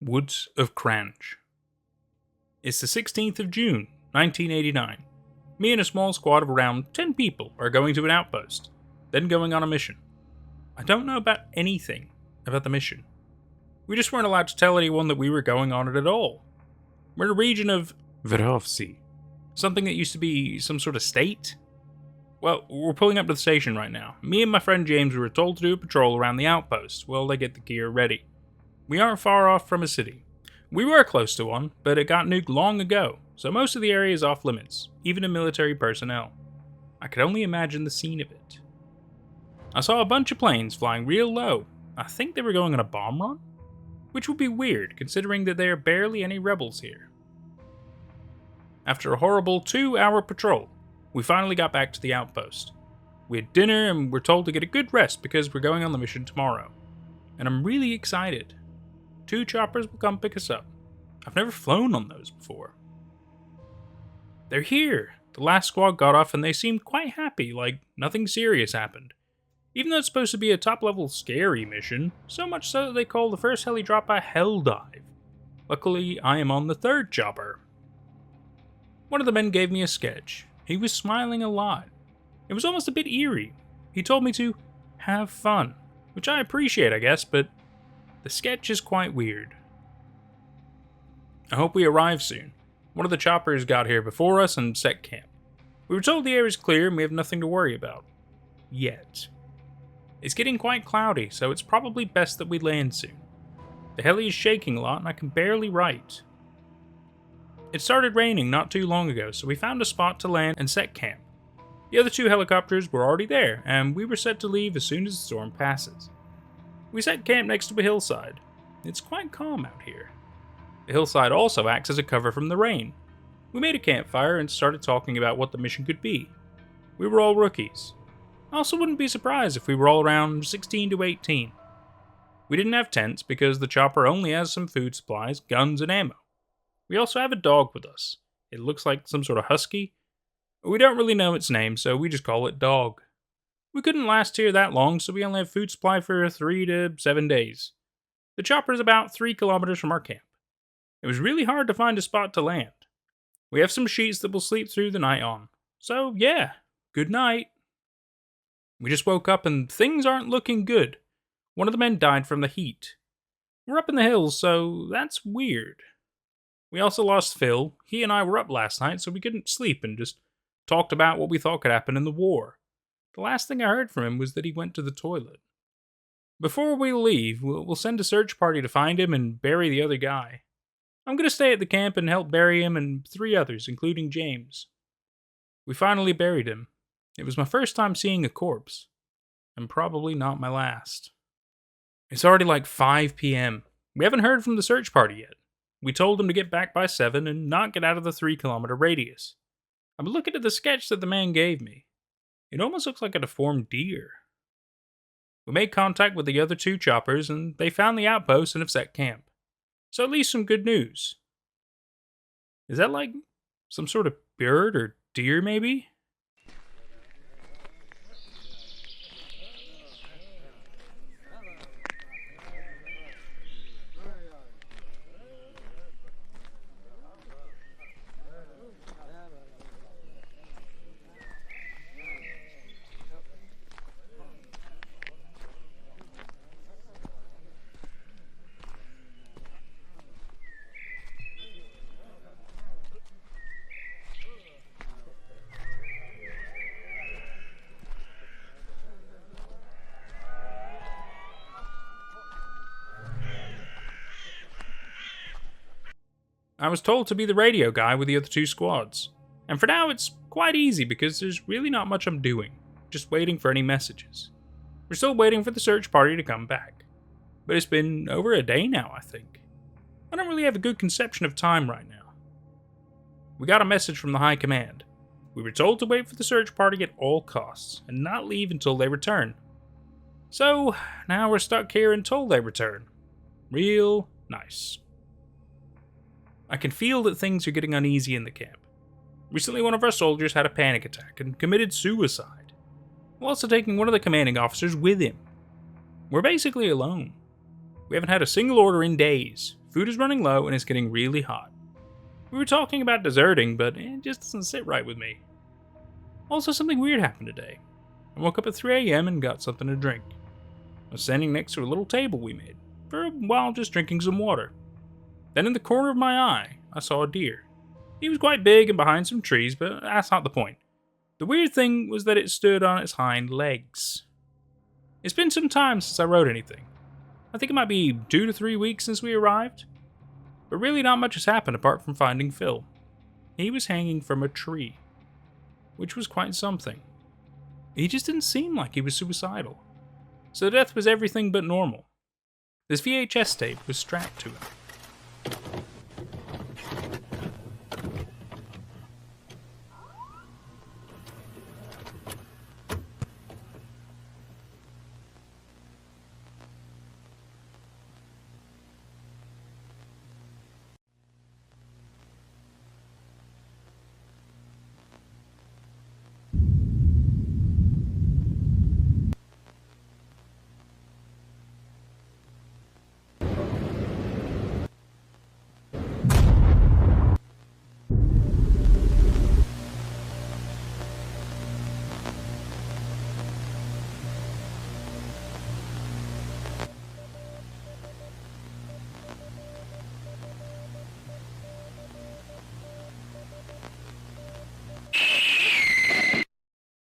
Woods of Cranch. It's the 16th of June, 1989. Me and a small squad of around 10 people are going to an outpost, then going on a mission. I don't know about anything about the mission. We just weren't allowed to tell anyone that we were going on it at all. We're in a region of Verovsi, something that used to be some sort of state. Well, we're pulling up to the station right now. Me and my friend James were told to do a patrol around the outpost while they get the gear ready. We aren't far off from a city. We were close to one, but it got nuked long ago, so most of the area is off limits, even to military personnel. I could only imagine the scene of it. I saw a bunch of planes flying real low. I think they were going on a bomb run? Which would be weird, considering that there are barely any rebels here. After a horrible 2-hour patrol, we finally got back to the outpost. We had dinner and were told to get a good rest because we're going on the mission tomorrow. And I'm really excited. 2 choppers will come pick us up. I've never flown on those before. They're here. The last squad got off and they seemed quite happy, like nothing serious happened. Even though it's supposed to be a top-level scary mission, so much so that they call the first heli drop a hell dive. Luckily, I am on the 3rd chopper. One of the men gave me a sketch. He was smiling a lot. It was almost a bit eerie. He told me to have fun, which I appreciate, I guess, but the sketch is quite weird. I hope we arrive soon. One of the choppers got here before us and set camp. We were told the air is clear and we have nothing to worry about. Yet. It's getting quite cloudy, so it's probably best that we land soon. The heli is shaking a lot and I can barely write. It started raining not too long ago, so we found a spot to land and set camp. The other 2 helicopters were already there, and we were set to leave as soon as the storm passes. We set camp next to a hillside. It's quite calm out here. The hillside also acts as a cover from the rain. We made a campfire and started talking about what the mission could be. We were all rookies. I also wouldn't be surprised if we were all around 16 to 18. We didn't have tents because the chopper only has some food supplies, guns, and ammo. We also have a dog with us. It looks like some sort of husky. We don't really know its name, so we just call it Dog. We couldn't last here that long, so we only have food supply for 3 to 7 days. The chopper is about 3 kilometers from our camp. It was really hard to find a spot to land. We have some sheets that we'll sleep through the night on. So yeah, good night. We just woke up and things aren't looking good. One of the men died from the heat. We're up in the hills, so that's weird. We also lost Phil. He and I were up last night, so we couldn't sleep and just talked about what we thought could happen in the war. The last thing I heard from him was that he went to the toilet. Before we leave, we'll send a search party to find him and bury the other guy. I'm going to stay at the camp and help bury him and 3 others, including James. We finally buried him. It was my first time seeing a corpse, and probably not my last. It's already like 5 p.m. We haven't heard from the search party yet. We told them to get back by 7 and not get out of the 3-kilometer radius. I'm looking at the sketch that the man gave me. It almost looks like a deformed deer. We made contact with the other 2 choppers and they found the outpost and have set camp. So at least some good news. Is that like some sort of bird or deer maybe? I was told to be the radio guy with the other 2 squads. And for now it's quite easy because there's really not much I'm doing, just waiting for any messages. We're still waiting for the search party to come back. But it's been over a day now, I think. I don't really have a good conception of time right now. We got a message from the high command. We were told to wait for the search party at all costs and not leave until they return. So now we're stuck here until they return. Real nice. I can feel that things are getting uneasy in the camp. Recently, one of our soldiers had a panic attack and committed suicide, while also taking one of the commanding officers with him. We're basically alone. We haven't had a single order in days. Food is running low and it's getting really hot. We were talking about deserting, but it just doesn't sit right with me. Also, something weird happened today. I woke up at 3 a.m. and got something to drink. I was standing next to a little table we made, for a while just drinking some water. Then in the corner of my eye, I saw a deer. He was quite big and behind some trees, but that's not the point. The weird thing was that it stood on its hind legs. It's been some time since I wrote anything. I think it might be 2 to 3 weeks since we arrived. But really not much has happened apart from finding Phil. He was hanging from a tree, which was quite something. He just didn't seem like he was suicidal. So death was everything but normal. This VHS tape was strapped to him.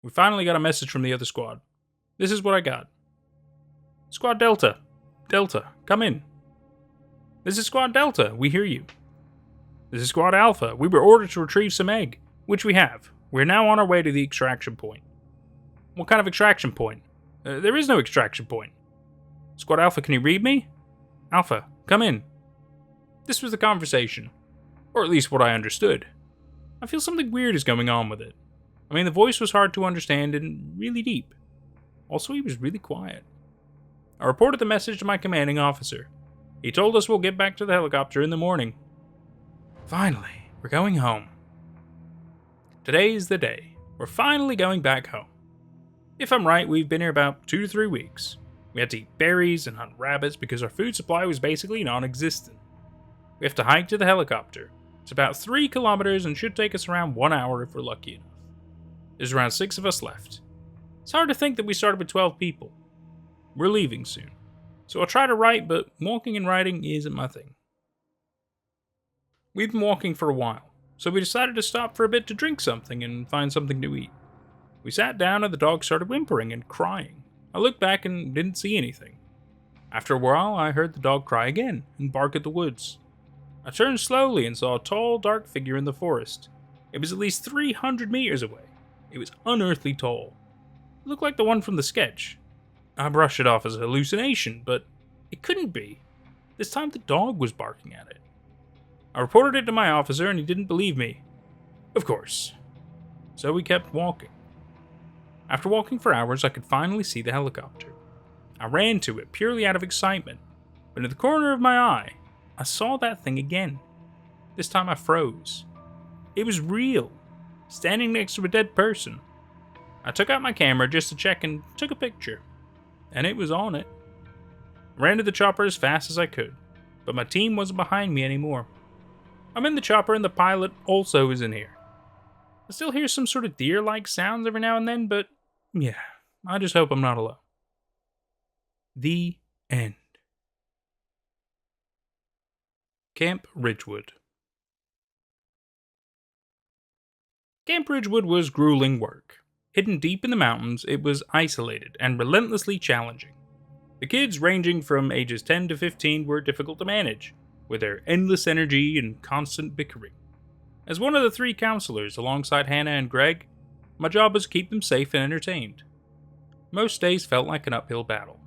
We finally got a message from the other squad. This is what I got. Squad Delta. Delta, come in. This is Squad Delta. We hear you. This is Squad Alpha. We were ordered to retrieve some egg, which we have. We're now on our way to the extraction point. What kind of extraction point? There is no extraction point. Squad Alpha, can you read me? Alpha, come in. This was the conversation. Or at least what I understood. I feel something weird is going on with it. I mean, the voice was hard to understand and really deep. Also, he was really quiet. I reported the message to my commanding officer. He told us we'll get back to the helicopter in the morning. Finally, we're going home. Today's the day. We're finally going back home. If I'm right, we've been here about 2 to 3 weeks. We had to eat berries and hunt rabbits because our food supply was basically non-existent. We have to hike to the helicopter. It's about 3 kilometers and should take us around 1 hour if we're lucky enough. There's around 6 of us left. It's hard to think that we started with 12 people. We're leaving soon, so I'll try to write, but walking and writing isn't my thing. We've been walking for a while, so we decided to stop for a bit to drink something and find something to eat. We sat down and the dog started whimpering and crying. I looked back and didn't see anything. After a while, I heard the dog cry again and bark at the woods. I turned slowly and saw a tall, dark figure in the forest. It was at least 300 meters away. It was unearthly tall. It looked like the one from the sketch. I brushed it off as a hallucination, but it couldn't be. This time the dog was barking at it. I reported it to my officer and he didn't believe me. Of course. So we kept walking. After walking for hours, I could finally see the helicopter. I ran to it purely out of excitement, but in the corner of my eye, I saw that thing again. This time I froze. It was real. Standing next to a dead person. I took out my camera just to check and took a picture. And it was on it. I ran to the chopper as fast as I could, but my team wasn't behind me anymore. I'm in the chopper and the pilot also is in here. I still hear some sort of deer-like sounds every now and then, but yeah, I just hope I'm not alone. The end. Camp Ridgewood. Camp Ridgewood was grueling work. Hidden deep in the mountains, it was isolated and relentlessly challenging. The kids, ranging from ages 10 to 15, were difficult to manage, with their endless energy and constant bickering. As one of the 3 counselors alongside Hannah and Greg, my job was to keep them safe and entertained. Most days felt like an uphill battle.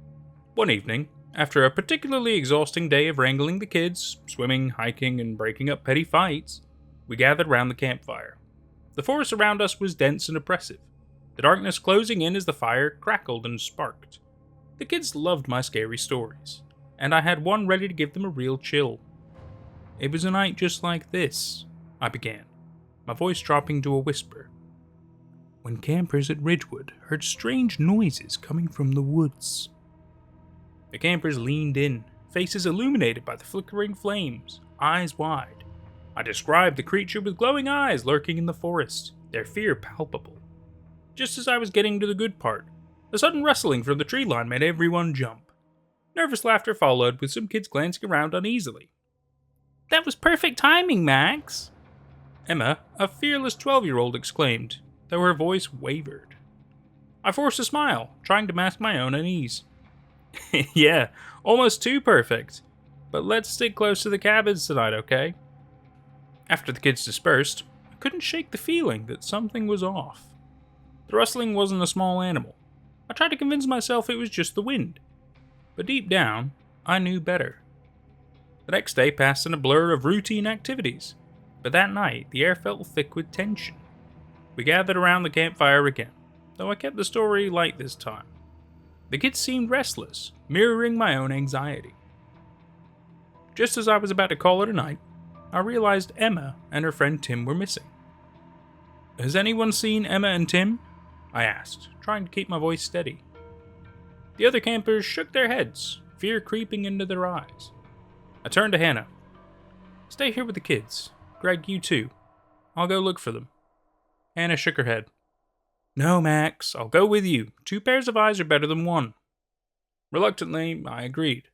One evening, after a particularly exhausting day of wrangling the kids, swimming, hiking, and breaking up petty fights, we gathered round the campfire. The forest around us was dense and oppressive, the darkness closing in as the fire crackled and sparked. The kids loved my scary stories, and I had one ready to give them a real chill. It was a night just like this, I began, my voice dropping to a whisper, when campers at Ridgewood heard strange noises coming from the woods. The campers leaned in, faces illuminated by the flickering flames, eyes wide. I described the creature with glowing eyes lurking in the forest, their fear palpable. Just as I was getting to the good part, a sudden rustling from the tree line made everyone jump. Nervous laughter followed, with some kids glancing around uneasily. "That was perfect timing, Max!" Emma, a fearless 12-year-old, exclaimed, though her voice wavered. I forced a smile, trying to mask my own unease. "Yeah, almost too perfect. But let's stick close to the cabins tonight, okay?" After the kids dispersed, I couldn't shake the feeling that something was off. The rustling wasn't a small animal. I tried to convince myself it was just the wind. But deep down, I knew better. The next day passed in a blur of routine activities, but that night the air felt thick with tension. We gathered around the campfire again, though I kept the story light this time. The kids seemed restless, mirroring my own anxiety. Just as I was about to call it a night, I realized Emma and her friend Tim were missing. "Has anyone seen Emma and Tim?" I asked, trying to keep my voice steady. The other campers shook their heads, fear creeping into their eyes. I turned to Hannah. "Stay here with the kids. Greg, you too. I'll go look for them." Hannah shook her head. "No, Max, I'll go with you. 2 pairs of eyes are better than 1. Reluctantly, I agreed.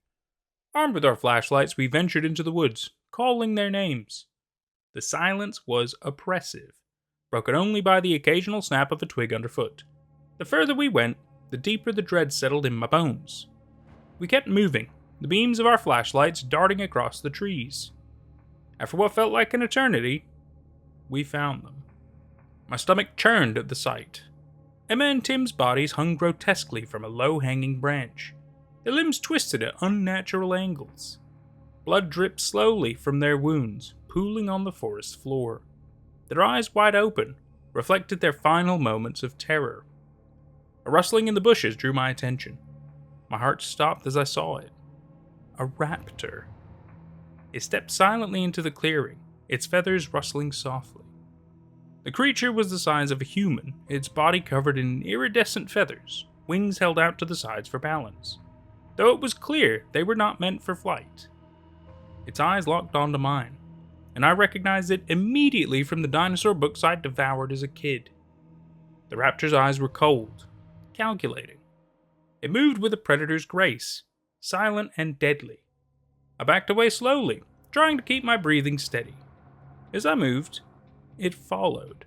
Armed with our flashlights, we ventured into the woods, calling their names. The silence was oppressive, broken only by the occasional snap of a twig underfoot. The further we went, the deeper the dread settled in my bones. We kept moving, the beams of our flashlights darting across the trees. After what felt like an eternity, we found them. My stomach churned at the sight. Emma and Tim's bodies hung grotesquely from a low-hanging branch. Their limbs twisted at unnatural angles. Blood dripped slowly from their wounds, pooling on the forest floor. Their eyes wide open reflected their final moments of terror. A rustling in the bushes drew my attention. My heart stopped as I saw it. A raptor. It stepped silently into the clearing, its feathers rustling softly. The creature was the size of a human, its body covered in iridescent feathers, wings held out to the sides for balance. Though it was clear they were not meant for flight. Its eyes locked onto mine, and I recognized it immediately from the dinosaur books I'd devoured as a kid. The raptor's eyes were cold, calculating. It moved with a predator's grace, silent and deadly. I backed away slowly, trying to keep my breathing steady. As I moved, it followed,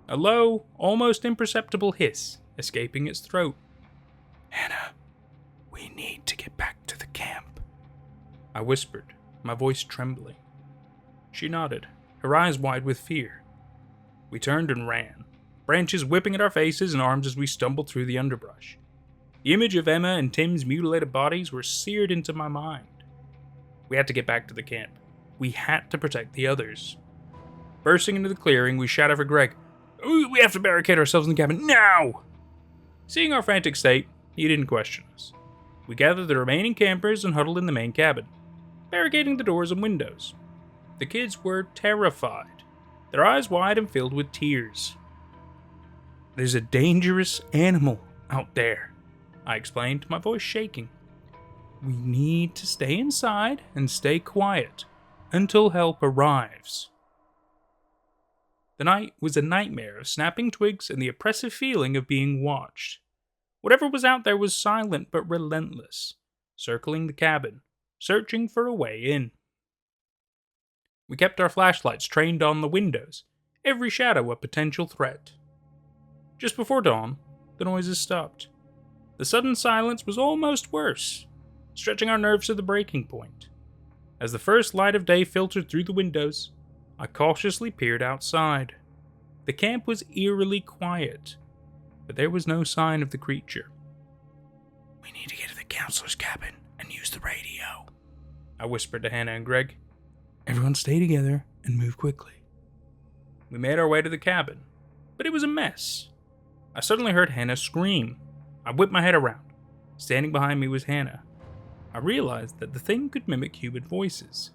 a low, almost imperceptible hiss escaping its throat. "Hannah, we need to get back to the camp," I whispered, my voice trembling. She nodded, her eyes wide with fear. We turned and ran, branches whipping at our faces and arms as we stumbled through the underbrush. The image of Emma and Tim's mutilated bodies were seared into my mind. We had to get back to the camp. We had to protect the others. Bursting into the clearing, we shouted for Greg. "We have to barricade ourselves in the cabin, now!" Seeing our frantic state, he didn't question us. We gathered the remaining campers and huddled in the main cabin, barricading the doors and windows. The kids were terrified, their eyes wide and filled with tears. "There's a dangerous animal out there," I explained, my voice shaking. "We need to stay inside and stay quiet until help arrives." The night was a nightmare of snapping twigs and the oppressive feeling of being watched. Whatever was out there was silent but relentless, circling the cabin, searching for a way in. We kept our flashlights trained on the windows, every shadow a potential threat. Just before dawn, the noises stopped. The sudden silence was almost worse, stretching our nerves to the breaking point. As the first light of day filtered through the windows, I cautiously peered outside. The camp was eerily quiet, but there was no sign of the creature. "We need to get to the counselor's cabin and use the radio," I whispered to Hannah and Greg. "Everyone stay together and move quickly." We made our way to the cabin, but it was a mess. I suddenly heard Hannah scream. I whipped my head around. Standing behind me was Hannah. I realized that the thing could mimic human voices.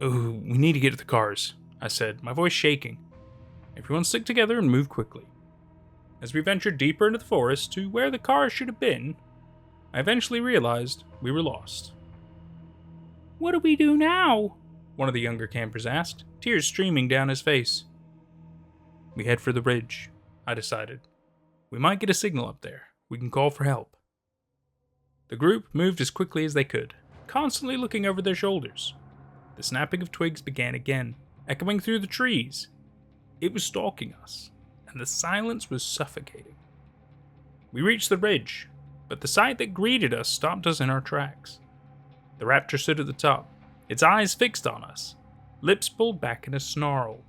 "Oh, we need to get to the cars," I said, my voice shaking. "Everyone stick together and move quickly." As we ventured deeper into the forest to where the cars should have been, I eventually realized we were lost. "What do we do now?" one of the younger campers asked, tears streaming down his face. "We head for the ridge," I decided. "We might get a signal up there. We can call for help." The group moved as quickly as they could, constantly looking over their shoulders. The snapping of twigs began again, echoing through the trees. It was stalking us, and the silence was suffocating. We reached the ridge, but the sight that greeted us stopped us in our tracks. The raptor stood at the top, its eyes fixed on us, lips pulled back in a snarl.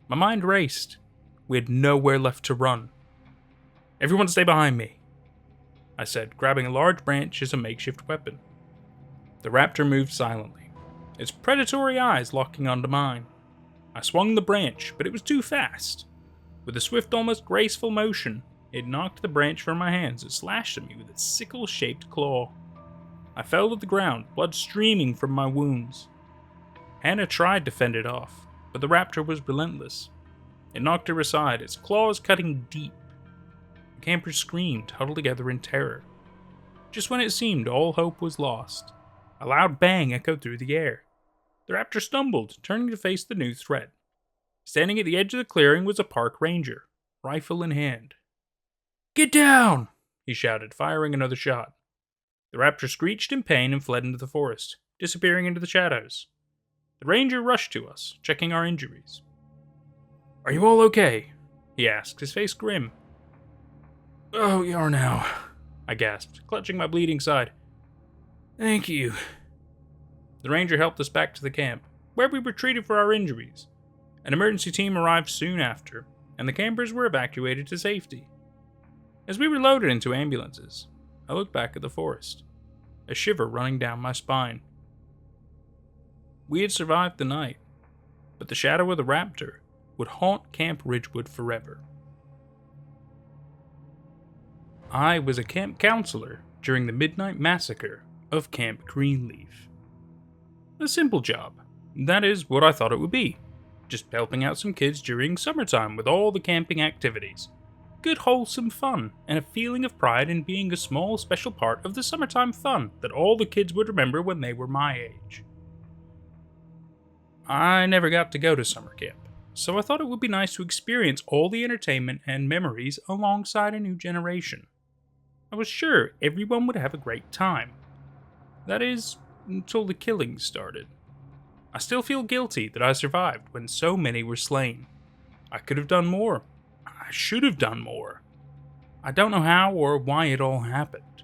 My mind raced. We had nowhere left to run. "Everyone stay behind me," I said, grabbing a large branch as a makeshift weapon. The raptor moved silently, its predatory eyes locking onto mine. I swung the branch, but it was too fast. With a swift, almost graceful motion, it knocked the branch from my hands and slashed at me with its sickle-shaped claw. I fell to the ground, blood streaming from my wounds. Hannah tried to fend it off, but the raptor was relentless. It knocked her aside, its claws cutting deep. The campers screamed, huddled together in terror. Just when it seemed all hope was lost, a loud bang echoed through the air. The raptor stumbled, turning to face the new threat. Standing at the edge of the clearing was a park ranger, rifle in hand. "Get down!" he shouted, firing another shot. The raptor screeched in pain and fled into the forest, disappearing into the shadows. The ranger rushed to us, checking our injuries. "Are you all okay?" he asked, his face grim. "Oh, we are now," I gasped, clutching my bleeding side. "Thank you." The ranger helped us back to the camp, where we were treated for our injuries. An emergency team arrived soon after, and the campers were evacuated to safety. As we were loaded into ambulances, I looked back at the forest, a shiver running down my spine. We had survived the night, but the shadow of the raptor would haunt Camp Ridgewood forever. I was a camp counselor during the midnight massacre of Camp Greenleaf. A simple job. That is what I thought it would be. Just helping out some kids during summertime with all the camping activities. Good wholesome fun, and a feeling of pride in being a small special part of the summertime fun that all the kids would remember when they were my age. I never got to go to summer camp, so I thought it would be nice to experience all the entertainment and memories alongside a new generation. I was sure everyone would have a great time. That is, until the killings started. I still feel guilty that I survived when so many were slain. I could have done more. I should have done more. I don't know how or why it all happened.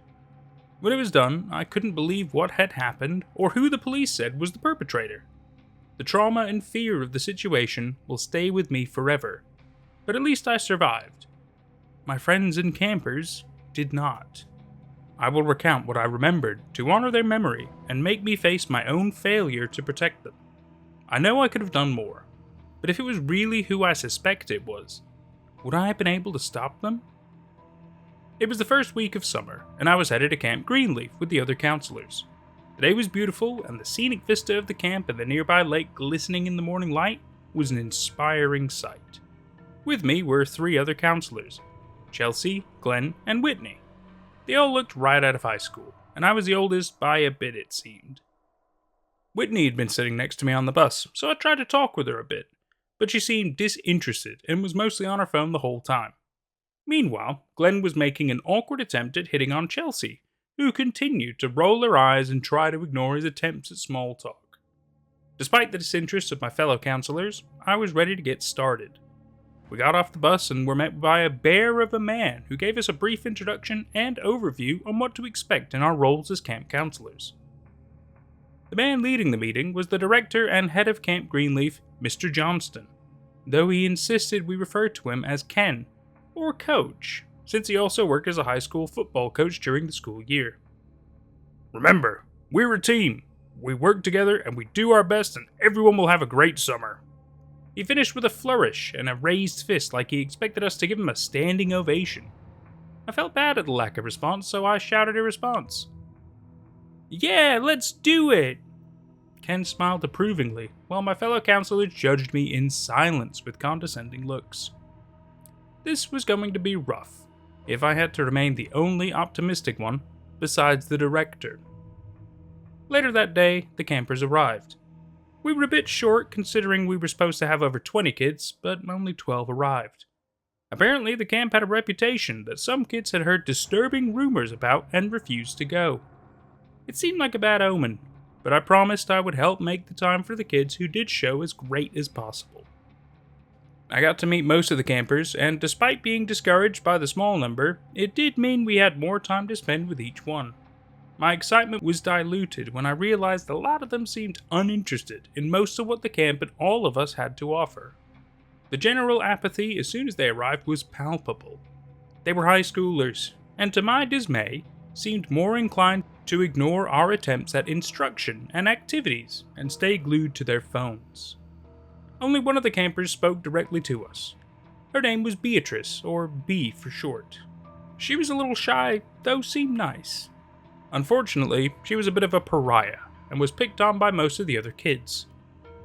When it was done, I couldn't believe what had happened or who the police said was the perpetrator. The trauma and fear of the situation will stay with me forever, but at least I survived. My friends and campers did not. I will recount what I remembered to honor their memory and make me face my own failure to protect them. I know I could have done more, but if it was really who I suspect it was, would I have been able to stop them? It was the first week of summer, and I was headed to Camp Greenleaf with the other counselors. The day was beautiful, and the scenic vista of the camp and the nearby lake glistening in the morning light was an inspiring sight. With me were 3 other counselors, Chelsea, Glenn, and Whitney. They all looked right out of high school, and I was the oldest by a bit, it seemed. Whitney had been sitting next to me on the bus, so I tried to talk with her a bit, but she seemed disinterested and was mostly on her phone the whole time. Meanwhile, Glenn was making an awkward attempt at hitting on Chelsea, who continued to roll her eyes and try to ignore his attempts at small talk. Despite the disinterest of my fellow counselors, I was ready to get started. We got off the bus and were met by a bear of a man who gave us a brief introduction and overview on what to expect in our roles as camp counselors. The man leading the meeting was the director and head of Camp Greenleaf, Mr. Johnston, though he insisted we refer to him as Ken, or Coach, since he also worked as a high school football coach during the school year. "Remember, we're a team. We work together and we do our best and everyone will have a great summer." He finished with a flourish and a raised fist like he expected us to give him a standing ovation. I felt bad at the lack of response, so I shouted a response. "Yeah, let's do it!" Ken smiled approvingly, while my fellow counselors judged me in silence with condescending looks. This was going to be rough. If I had to remain the only optimistic one, besides the director. Later that day, the campers arrived. We were a bit short considering we were supposed to have over 20 kids, but only 12 arrived. Apparently, the camp had a reputation that some kids had heard disturbing rumors about and refused to go. It seemed like a bad omen, but I promised I would help make the time for the kids who did show as great as possible. I got to meet most of the campers, and despite being discouraged by the small number, it did mean we had more time to spend with each one. My excitement was diluted when I realized a lot of them seemed uninterested in most of what the camp and all of us had to offer. The general apathy as soon as they arrived was palpable. They were high schoolers, and to my dismay, seemed more inclined to ignore our attempts at instruction and activities and stay glued to their phones. Only one of the campers spoke directly to us. Her name was Beatrice, or B for short. She was a little shy, though seemed nice. Unfortunately, she was a bit of a pariah, and was picked on by most of the other kids.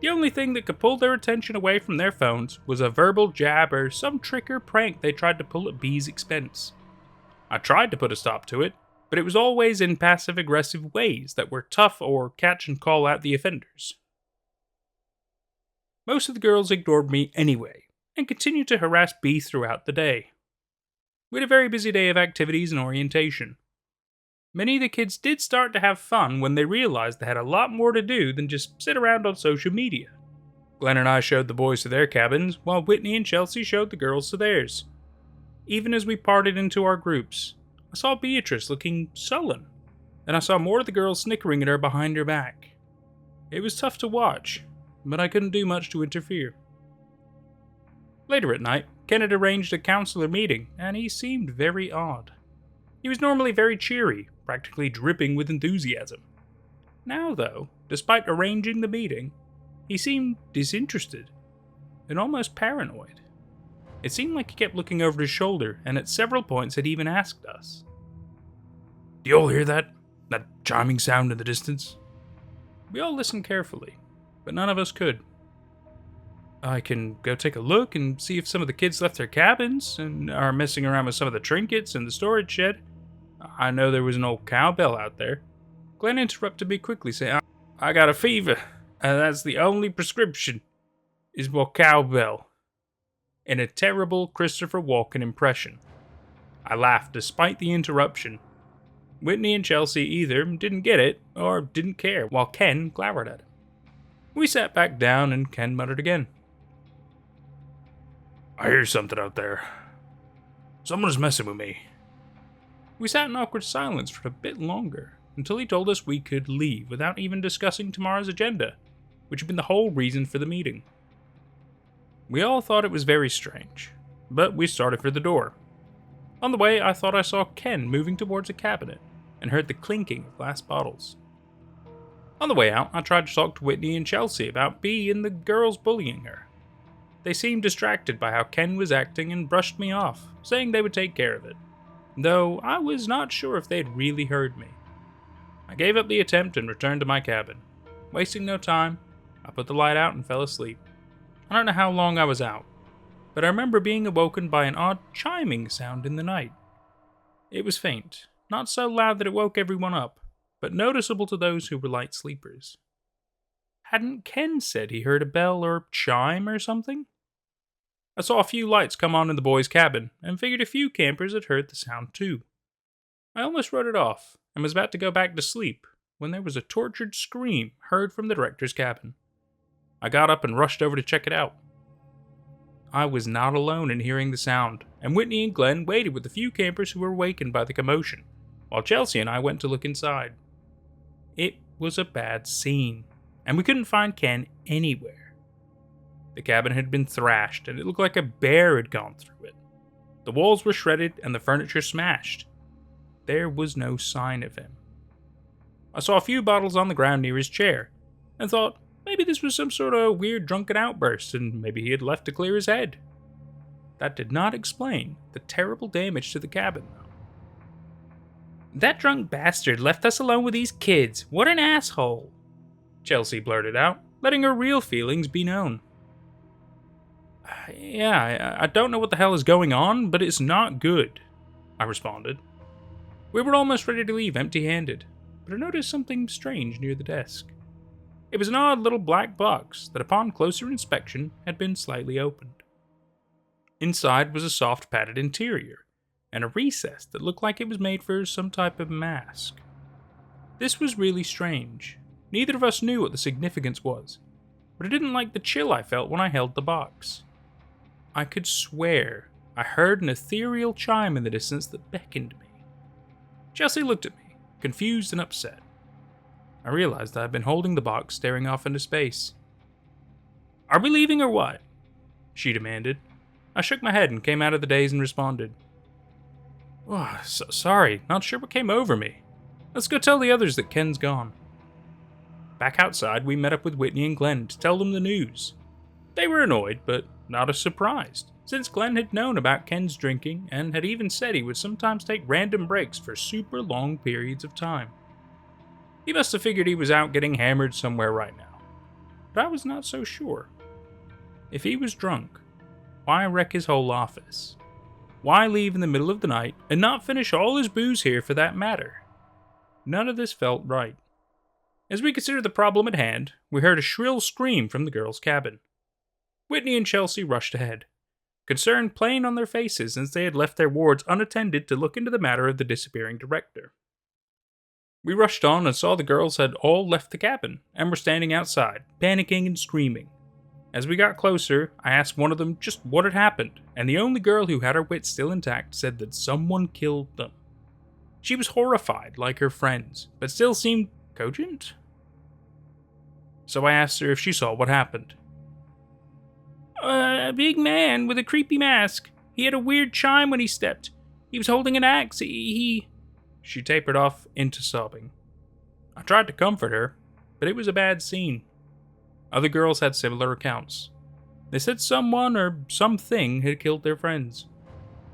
The only thing that could pull their attention away from their phones was a verbal jab or some trick or prank they tried to pull at B's expense. I tried to put a stop to it, but it was always in passive-aggressive ways that were tough or catch and call out the offenders. Most of the girls ignored me anyway, and continued to harass B throughout the day. We had a very busy day of activities and orientation. Many of the kids did start to have fun when they realized they had a lot more to do than just sit around on social media. Glenn and I showed the boys to their cabins, while Whitney and Chelsea showed the girls to theirs. Even as we parted into our groups, I saw Beatrice looking sullen, and I saw more of the girls snickering at her behind her back. It was tough to watch, but I couldn't do much to interfere. Later at night, Ken had arranged a counselor meeting, and he seemed very odd. He was normally very cheery, practically dripping with enthusiasm. Now, though, despite arranging the meeting, he seemed disinterested and almost paranoid. It seemed like he kept looking over his shoulder, and at several points had even asked us, "Do you all hear that? That chiming sound in the distance?" We all listened carefully, but none of us could. "I can go take a look and see if some of the kids left their cabins and are messing around with some of the trinkets in the storage shed. I know there was an old cowbell out there." Glenn interrupted me quickly, saying, I got a fever, and that's the only prescription, is more cowbell," in a terrible Christopher Walken impression. I laughed despite the interruption. Whitney and Chelsea either didn't get it or didn't care, while Ken glowered at him. We sat back down, and Ken muttered again, "I hear something out there. Someone's messing with me." We sat in awkward silence for a bit longer, until he told us we could leave without even discussing tomorrow's agenda, which had been the whole reason for the meeting. We all thought it was very strange, but we started for the door. On the way, I thought I saw Ken moving towards a cabinet, and heard the clinking of glass bottles. On the way out, I tried to talk to Whitney and Chelsea about B and the girls bullying her. They seemed distracted by how Ken was acting and brushed me off, saying they would take care of it, though I was not sure if they had really heard me. I gave up the attempt and returned to my cabin. Wasting no time, I put the light out and fell asleep. I don't know how long I was out, but I remember being awoken by an odd chiming sound in the night. It was faint, not so loud that it woke everyone up, but noticeable to those who were light sleepers. Hadn't Ken said he heard a bell or chime or something? I saw a few lights come on in the boys' cabin, and figured a few campers had heard the sound too. I almost wrote it off, and was about to go back to sleep, when there was a tortured scream heard from the director's cabin. I got up and rushed over to check it out. I was not alone in hearing the sound, and Whitney and Glenn waited with the few campers who were awakened by the commotion, while Chelsea and I went to look inside. It was a bad scene, and we couldn't find Ken anywhere. The cabin had been thrashed, and it looked like a bear had gone through it. The walls were shredded and the furniture smashed. There was no sign of him. I saw a few bottles on the ground near his chair, and thought maybe this was some sort of weird drunken outburst, and maybe he had left to clear his head. That did not explain the terrible damage to the cabin, though. "That drunk bastard left us alone with these kids. What an asshole," Chelsea blurted out, letting her real feelings be known. "Yeah, I don't know what the hell is going on, but it's not good," I responded. We were almost ready to leave empty-handed, but I noticed something strange near the desk. It was an odd little black box that upon closer inspection had been slightly opened. Inside was a soft padded interior, and a recess that looked like it was made for some type of mask. This was really strange. Neither of us knew what the significance was, but I didn't like the chill I felt when I held the box. I could swear I heard an ethereal chime in the distance that beckoned me. Chelsea looked at me, confused and upset. I realized I had been holding the box staring off into space. "Are we leaving or what?" she demanded. I shook my head and came out of the daze and responded, "Oh, sorry, not sure what came over me. Let's go tell the others that Ken's gone." Back outside, we met up with Whitney and Glenn to tell them the news. They were annoyed, but not as surprised, since Glenn had known about Ken's drinking and had even said he would sometimes take random breaks for super long periods of time. He must have figured he was out getting hammered somewhere right now, but I was not so sure. If he was drunk, why wreck his whole office? Why leave in the middle of the night and not finish all his booze here for that matter? None of this felt right. As we considered the problem at hand, we heard a shrill scream from the girls' cabin. Whitney and Chelsea rushed ahead, concern plain on their faces since they had left their wards unattended to look into the matter of the disappearing director. We rushed on and saw the girls had all left the cabin and were standing outside, panicking and screaming. As we got closer, I asked one of them just what had happened, and the only girl who had her wits still intact said that someone killed them. She was horrified, like her friends, but still seemed cogent. So I asked her if she saw what happened. A big man with a creepy mask. He had a weird chime when he stepped. He was holding an axe. She tapered off into sobbing. I tried to comfort her, but it was a bad scene. Other girls had similar accounts. They said someone or something had killed their friends.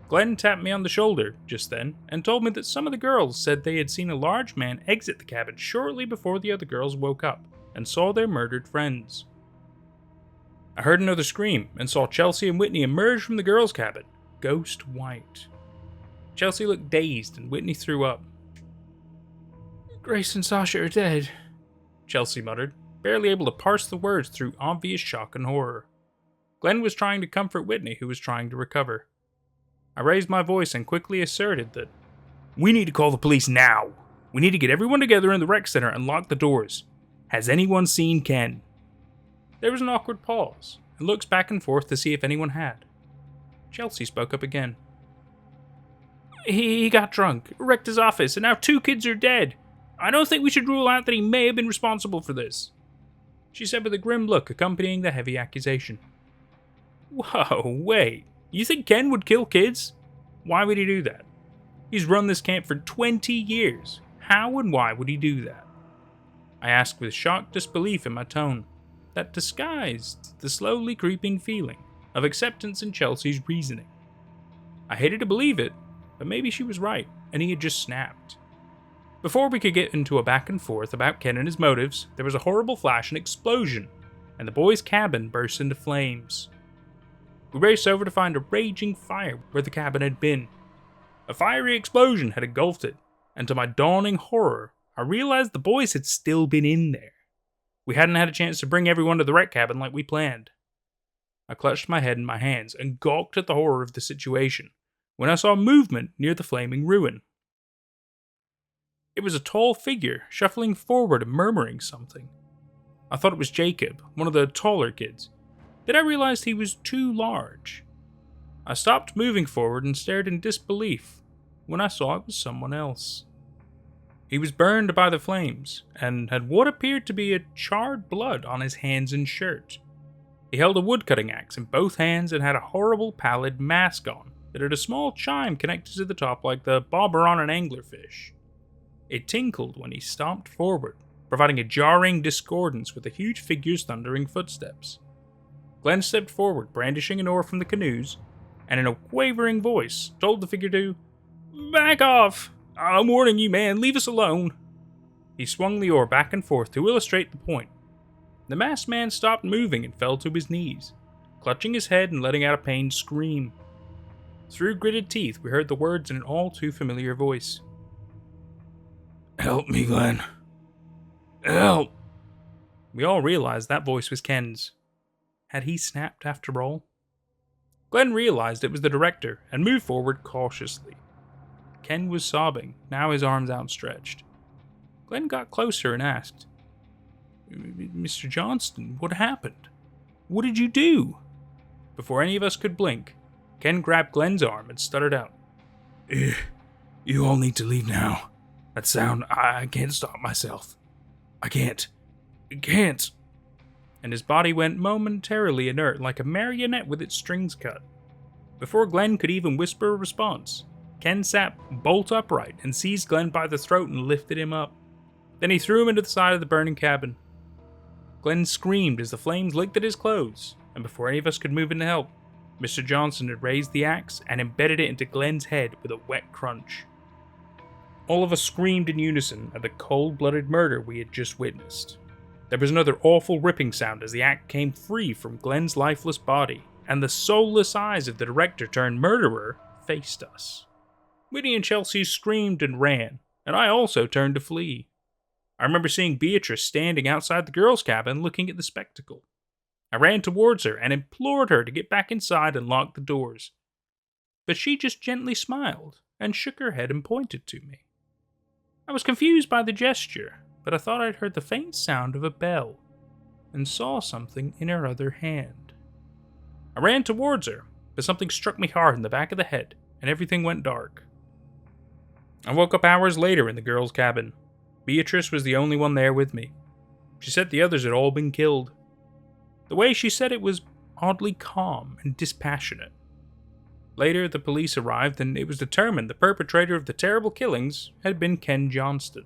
Glenn tapped me on the shoulder just then and told me that some of the girls said they had seen a large man exit the cabin shortly before the other girls woke up and saw their murdered friends. I heard another scream and saw Chelsea and Whitney emerge from the girls' cabin, ghost white. Chelsea looked dazed and Whitney threw up. "Grace and Sasha are dead," Chelsea muttered, barely able to parse the words through obvious shock and horror. Glenn was trying to comfort Whitney, who was trying to recover. I raised my voice and quickly asserted that, "We need to call the police now. We need to get everyone together in the rec center and lock the doors. Has anyone seen Ken?" There was an awkward pause, and looks back and forth to see if anyone had. Chelsea spoke up again. He got drunk, wrecked his office, and now 2 kids are dead. I don't think we should rule out that he may have been responsible for this," she said with a grim look accompanying the heavy accusation. "Whoa, wait. You think Ken would kill kids? Why would he do that? He's run this camp for 20 years. How and why would he do that?" I asked with shocked disbelief in my tone that disguised the slowly creeping feeling of acceptance in Chelsea's reasoning. I hated to believe it, but maybe she was right, and he had just snapped. Before we could get into a back and forth about Ken and his motives, there was a horrible flash and explosion, and the boys' cabin burst into flames. We raced over to find a raging fire where the cabin had been. A fiery explosion had engulfed it, and to my dawning horror, I realized the boys had still been in there. We hadn't had a chance to bring everyone to the rec cabin like we planned. I clutched my head in my hands and gawked at the horror of the situation when I saw movement near the flaming ruin. It was a tall figure shuffling forward and murmuring something. I thought it was Jacob, one of the taller kids. Then I realized he was too large. I stopped moving forward and stared in disbelief when I saw it was someone else. He was burned by the flames and had what appeared to be a charred blood on his hands and shirt. He held a woodcutting axe in both hands and had a horrible pallid mask on that had a small chime connected to the top like the bobber on an anglerfish. It tinkled when he stomped forward, providing a jarring discordance with the huge figure's thundering footsteps. Glenn stepped forward, brandishing an oar from the canoes, and in a quavering voice told the figure to "Back off! I'm warning you, man, leave us alone." He swung the oar back and forth to illustrate the point. The masked man stopped moving and fell to his knees, clutching his head and letting out a pained scream. Through gritted teeth, we heard the words in an all too familiar voice. Help me, Glenn. Help! We all realized that voice was Ken's. Had he snapped after all? Glenn realized it was the director and moved forward cautiously. Ken was sobbing, now his arms outstretched. Glenn got closer and asked, Mr. Johnston, what happened? What did you do? Before any of us could blink, Ken grabbed Glenn's arm and stuttered out, You all need to leave now. That sound, I can't stop myself. I can't. And his body went momentarily inert like a marionette with its strings cut. Before Glenn could even whisper a response, Ken sat bolt upright and seized Glenn by the throat and lifted him up. Then he threw him into the side of the burning cabin. Glenn screamed as the flames licked at his clothes, and before any of us could move in to help, Mr. Johnson had raised the axe and embedded it into Glenn's head with a wet crunch. All of us screamed in unison at the cold-blooded murder we had just witnessed. There was another awful ripping sound as the axe came free from Glenn's lifeless body, and the soulless eyes of the director-turned-murderer faced us. Whitney and Chelsea screamed and ran, and I also turned to flee. I remember seeing Beatrice standing outside the girls' cabin looking at the spectacle. I ran towards her and implored her to get back inside and lock the doors. But she just gently smiled and shook her head and pointed to me. I was confused by the gesture, but I thought I'd heard the faint sound of a bell and saw something in her other hand. I ran towards her, but something struck me hard in the back of the head and everything went dark. I woke up hours later in the girls' cabin. Beatrice was the only one there with me. She said the others had all been killed. The way she said it was oddly calm and dispassionate. Later, the police arrived and it was determined the perpetrator of the terrible killings had been Ken Johnston.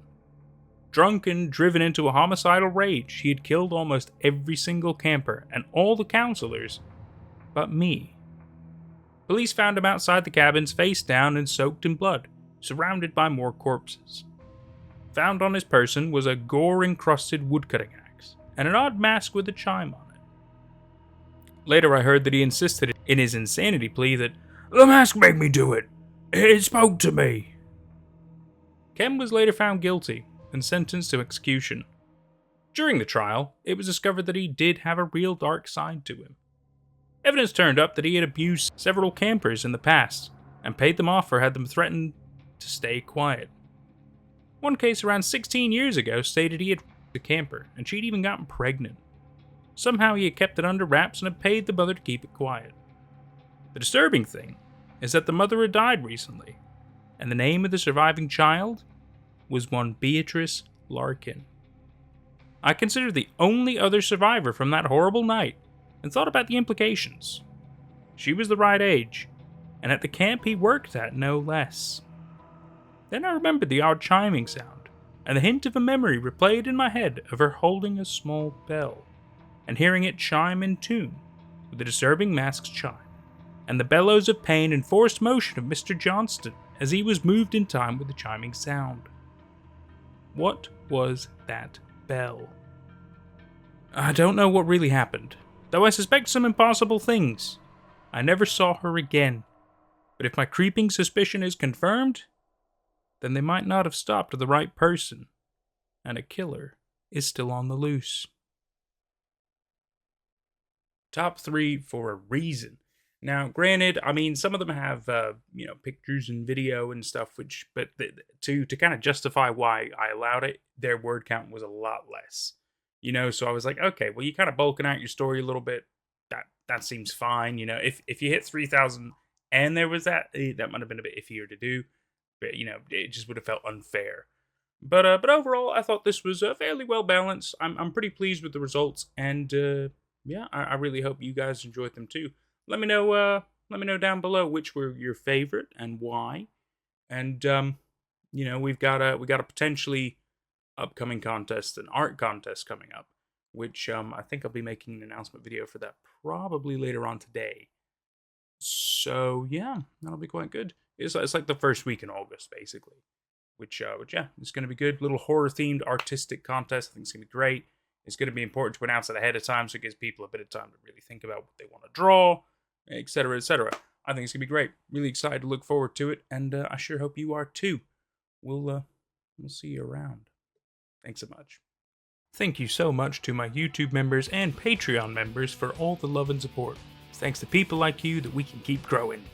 Drunk and driven into a homicidal rage, he had killed almost every single camper and all the counselors but me. Police found him outside the cabins face down and soaked in blood, surrounded by more corpses. Found on his person was a gore-encrusted woodcutting axe and an odd mask with a chime on it. Later I heard that he insisted in his insanity plea that the mask made me do it. It spoke to me. Ken was later found guilty and sentenced to execution. During the trial, it was discovered that he did have a real dark side to him. Evidence turned up that he had abused several campers in the past and paid them off or had them threatened to stay quiet. One case around 16 years ago stated he had raped a camper and she'd even gotten pregnant. Somehow he had kept it under wraps and had paid the mother to keep it quiet. The disturbing thing is that the mother had died recently, and the name of the surviving child was one Beatrice Larkin. I considered the only other survivor from that horrible night and thought about the implications. She was the right age, and at the camp he worked at no less. Then I remembered the odd chiming sound, and the hint of a memory replayed in my head of her holding a small bell, and hearing it chime in tune with the disturbing mask's chime, and the bellows of pain and forced motion of Mr. Johnston as he was moved in time with the chiming sound. What was that bell? I don't know what really happened, though I suspect some impossible things. I never saw her again, but if my creeping suspicion is confirmed, then they might not have stopped the right person, and a killer is still on the loose. Top 3 for a reason. Now, granted, I mean, some of them have, pictures and video and stuff, but to kind of justify why I allowed it, their word count was a lot less. So I was like, okay, well, you kind of bulking out your story a little bit. That seems fine. If you hit 3,000 and there was that might have been a bit iffier to do. But, it just would have felt unfair. But overall, I thought this was fairly well balanced. I'm pretty pleased with the results, and I really hope you guys enjoyed them too. Let me know down below which were your favorite and why. And we've got a potentially upcoming contest, an art contest coming up, which I think I'll be making an announcement video for that probably later on today. So yeah, that'll be quite good. It's like the first week in August, basically. Which it's going to be good. Little horror-themed artistic contest. I think it's going to be great. It's going to be important to announce it ahead of time, so it gives people a bit of time to really think about what they want to draw, etc., etc. I think it's going to be great. Really excited to look forward to it, and I sure hope you are too. We'll we'll see you around. Thanks so much. Thank you so much to my YouTube members and Patreon members for all the love and support. It's thanks to people like you that we can keep growing.